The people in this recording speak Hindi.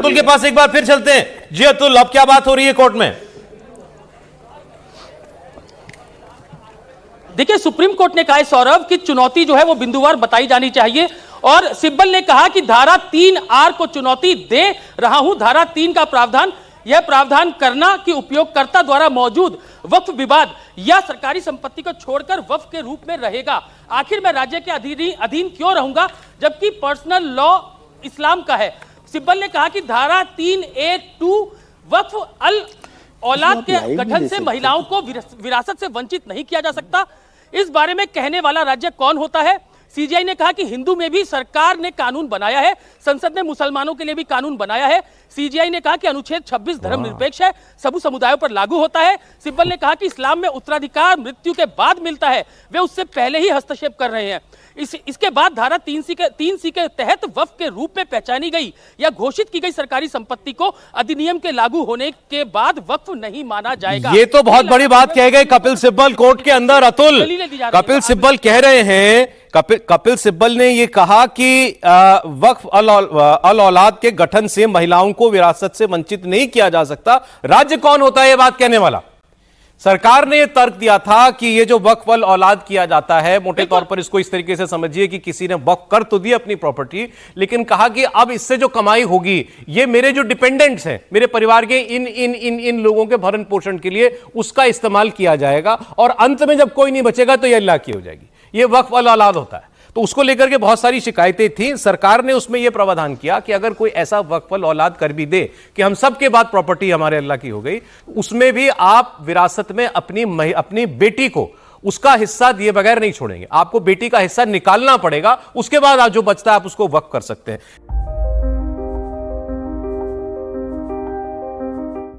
अतुल के पास एक बार फिर चलते हैं। जी अतुल, अब क्या बात हो रही है कोर्ट में? देखिए, सुप्रीम कोर्ट ने कहा है सौरभ कि चुनौती जो है वो बिंदुवार बताई जानी चाहिए, और सिब्बल ने कहा कि धारा 3R को चुनौती दे रहा हूं। धारा 3 का प्रावधान यह प्रावधान करना कि उपयोगकर्ता द्वारा मौजूद वक्फ विवाद या सरकारी संपत्ति को छोड़कर वक्फ के रूप में रहेगा। आखिर मैं राज्य के अधीन क्यों रहूंगा जबकि पर्सनल लॉ इस्लाम का है। सिब्बल ने कहा कि धारा 3A(2) वक्फ अल औलाद के गठन से महिलाओं को विरासत से वंचित नहीं किया जा सकता। इस बारे में कहने वाला राज्य कौन होता है? सीजीआई ने कहा कि हिंदू में भी सरकार ने कानून बनाया है, संसद ने मुसलमानों के लिए भी कानून बनाया है। सीजीआई ने कहा कि अनुच्छेद 26 धर्मनिरपेक्ष है, सभी समुदायों पर लागू होता है। सिब्बल ने कहा कि इस्लाम में उत्तराधिकार मृत्यु के बाद मिलता है, वे उससे पहले ही हस्तक्षेप कर रहे हैं। इसके बाद धारा 3C के तहत वक्फ के रूप में पहचानी गई या घोषित की गई सरकारी संपत्ति को अधिनियम के लागू होने के बाद वक्फ नहीं माना जाएगा। ये तो बहुत बड़ी बात कह गए कपिल सिब्बल कोर्ट के अंदर। अतुल, कपिल सिब्बल कह रहे हैं, कपिल सिब्बल ने यह कहा कि वक्फ अल औलाद के गठन से महिलाओं को विरासत से वंचित नहीं किया जा सकता। राज्य कौन होता है यह बात कहने वाला? सरकार ने यह तर्क दिया था कि ये जो वक्फ अल औलाद किया जाता है, मोटे तौर पर इसको इस तरीके से समझिए कि किसी ने वक्फ कर तो दी अपनी प्रॉपर्टी, लेकिन कहा कि अब इससे जो कमाई होगी ये मेरे जो डिपेंडेंट्स हैं, मेरे परिवार के इन इन इन इन लोगों के भरण पोषण के लिए उसका इस्तेमाल किया जाएगा, और अंत में जब कोई नहीं बचेगा तो यह अल्लाह की हो जाएगी। यह वक्फ अल औलाद होता है। तो उसको लेकर के बहुत सारी शिकायतें थी। सरकार ने उसमें यह प्रावधान किया कि अगर कोई ऐसा वक्फ अल औलाद कर भी दे कि हम सबके बाद प्रॉपर्टी हमारे अल्लाह की हो गई, उसमें भी आप विरासत में अपनी बेटी को उसका हिस्सा दिए बगैर नहीं छोड़ेंगे। आपको बेटी का हिस्सा निकालना पड़ेगा, उसके बाद आप जो बचता है आप उसको वक्फ कर सकते हैं।